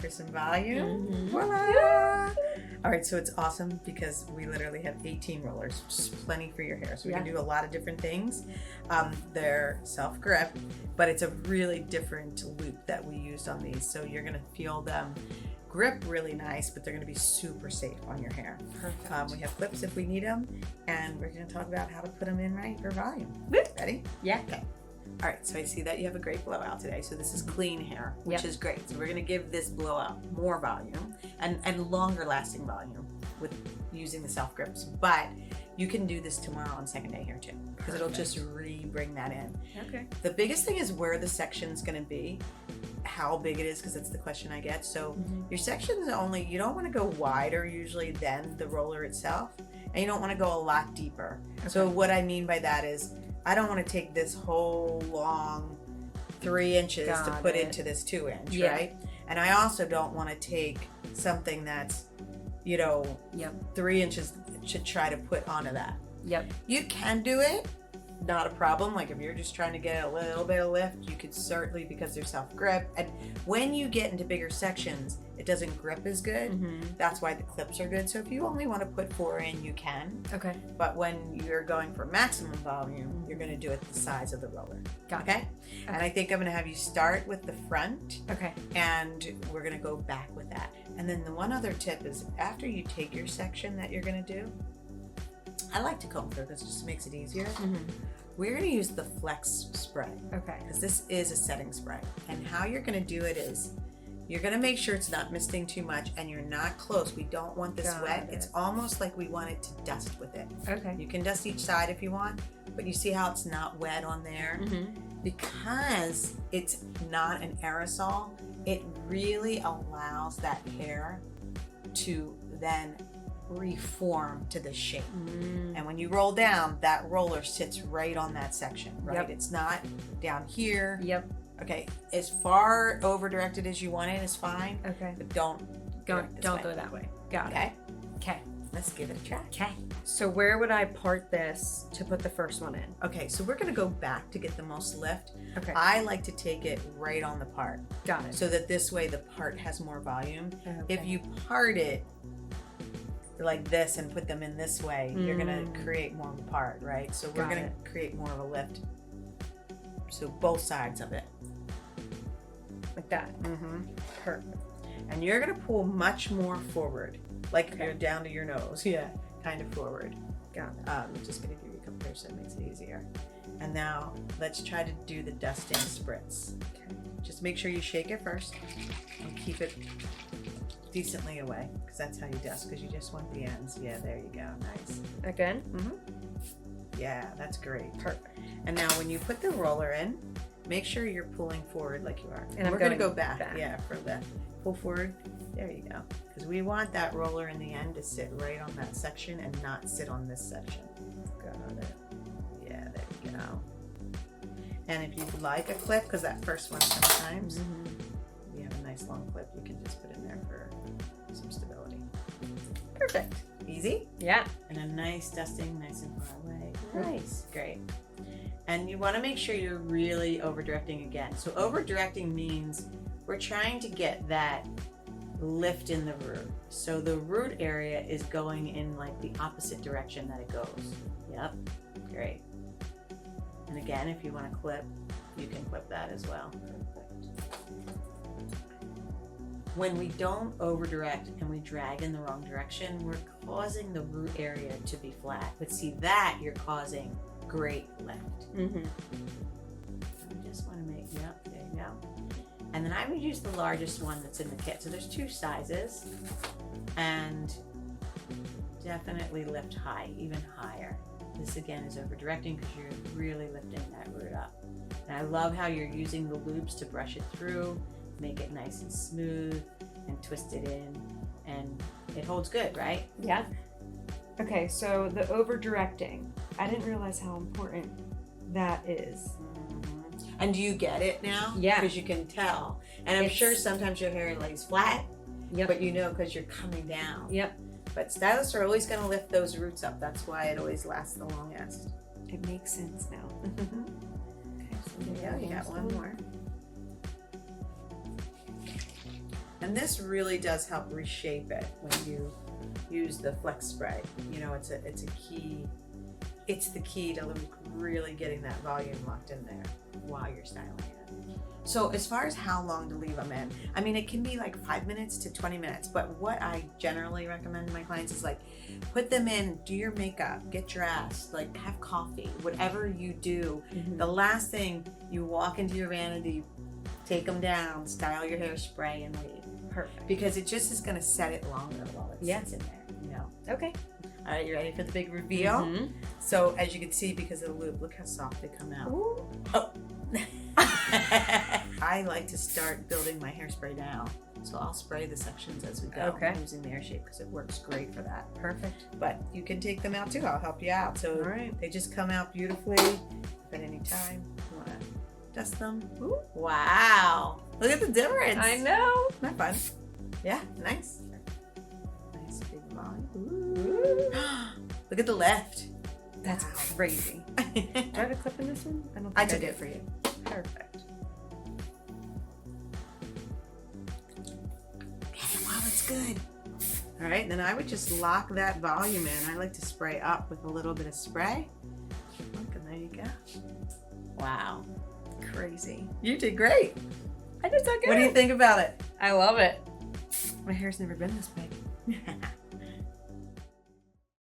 for some volume. Voila! All right, so it's awesome because we literally have 18 rollers, which is plenty for your hair. So we can do a lot of different things. They're self-grip, but it's a really different loop that we used on these. So you're gonna feel them grip really nice, but they're going to be super safe on your hair. Perfect. We have clips if we need them, and we're going to talk about how to put them in right for volume. Ready? Yeah. Okay. All right, so I see that you have a great blowout today. So this is clean hair, which is great. So we're going to give this blowout more volume and longer lasting volume with using the self grips. But you can do this tomorrow on second day hair too, because it'll just bring that in. Okay. The biggest thing is where the section's going to be, how big it is, because that's the question I get. So your section's only, you don't want to go wider usually than the roller itself, and you don't want to go a lot deeper. So what I mean by that is I don't want to take this whole long 3 inches to put into this 2 inch, right? And I also don't want to take something that's, 3 inches to try to put onto that. You can do it, not a problem. Like if you're just trying to get a little bit of lift, you could certainly, because they're self-grip. And when you get into bigger sections, it doesn't grip as good. That's why the clips are good. So if you only want to put 4 in, you can. Okay. But when you're going for maximum volume, you're going to do it the size of the roller. Got it. And I think I'm going to have you start with the front. Okay. And we're going to go back with that. And then the one other tip is after you take your section that you're going to do, I like to comb through because it just makes it easier. We're going to use the Flex spray. Okay. Because this is a setting spray. And how you're going to do it is you're going to make sure it's not misting too much and you're not close. We don't want this wet. It's almost like we want it to dust with it. Okay. You can dust each side if you want, but you see how it's not wet on there? Because it's not an aerosol, it really allows that hair to then reform to the shape. And when you roll down, that roller sits right on that section, right? It's not down here. Okay, as far over directed as you want it is fine. Okay. But don't go that way. Got it. Okay. Let's give it a try. Okay. So where would I part this to put the first one in? Okay, so we're gonna go back to get the most lift. Okay. I like to take it right on the part. Got it. So that this way the part has more volume. Okay. If you part it like this and put them in this way, you're gonna create more of a part, right? So we're gonna create more of a lift. So both sides of it. Like that. Perfect. And you're gonna pull much more forward, like you're down to your nose. Kind of forward. Got it. I'm just gonna give you a couple here so it makes it easier. And now let's try to do the dusting spritz. Okay. Just make sure you shake it first and keep it decently away, because that's how you dust, because you just want the ends. Yeah, there you go. Nice. Again? Yeah, that's great. Perfect. And now when you put the roller in, make sure you're pulling forward like you are. And we're going to go back. Yeah, for the pull forward. There you go. Because we want that roller in the end to sit right on that section and not sit on this section. Got it. Yeah, there you go. And if you'd like a clip, because that first one sometimes, we have a nice long clip you can just put in there for some stability. Perfect. Easy? Yeah. And a nice dusting, nice and far away. Nice. Great. And you want to make sure you're really over directing again. So over directing means we're trying to get that lift in the root. So the root area is going in like the opposite direction that it goes. Yep. Great. And again, if you want to clip, you can clip that as well. When we don't over direct and we drag in the wrong direction, we're causing the root area to be flat. But see, that you're causing great lift. I just want to make, there you go. And then I would use the largest one that's in the kit. So there's 2 sizes, and definitely lift high, even higher. This again is over directing because you're really lifting that root up. And I love how you're using the loops to brush it through, make it nice and smooth, and twist it in, and it holds good, right? Yeah. Okay, so the over directing, I didn't realize how important that is. And do you get it now? Yeah. Because you can tell. And I'm sure sometimes your hair lays flat, but you know because you're coming down. But stylists are always going to lift those roots up. That's why it always lasts the longest. It makes sense now. Okay, so there you go. You got one more. And and this really does help reshape it when you use the flex spray. You know, it's a key. It's the key to really getting that volume locked in there while you're styling it. So as far as how long to leave them in, I mean, it can be like 5 minutes to 20 minutes, but what I generally recommend to my clients is like, put them in, do your makeup, get dressed, like have coffee, whatever you do. The last thing, you walk into your vanity, take them down, style your hairspray, and leave. Perfect. Because it just is going to set it longer while it sits in there, you know. Okay. All right, you ready for the big reveal? So as you can see, because of the loop, look how soft they come out. Ooh. Oh. I like to start building my hairspray now. So I'll spray the sections as we go using the air shape because it works great for that. Perfect. But you can take them out too. I'll help you out. So they just come out beautifully. At any time you want to dust them. Ooh. Wow. Look at the difference. I know. Isn't that fun? Yeah, nice. Nice big volume. Ooh. Look at the lift. That's crazy. Do I have a clip in this one? I don't think I took it for you. Perfect. Wow, that's good. All right, then I would just lock that volume in. I like to spray up with a little bit of spray. Look, and there you go. Wow. Crazy. You did great. I did so good. What do you think about it? I love it. My hair's never been this big.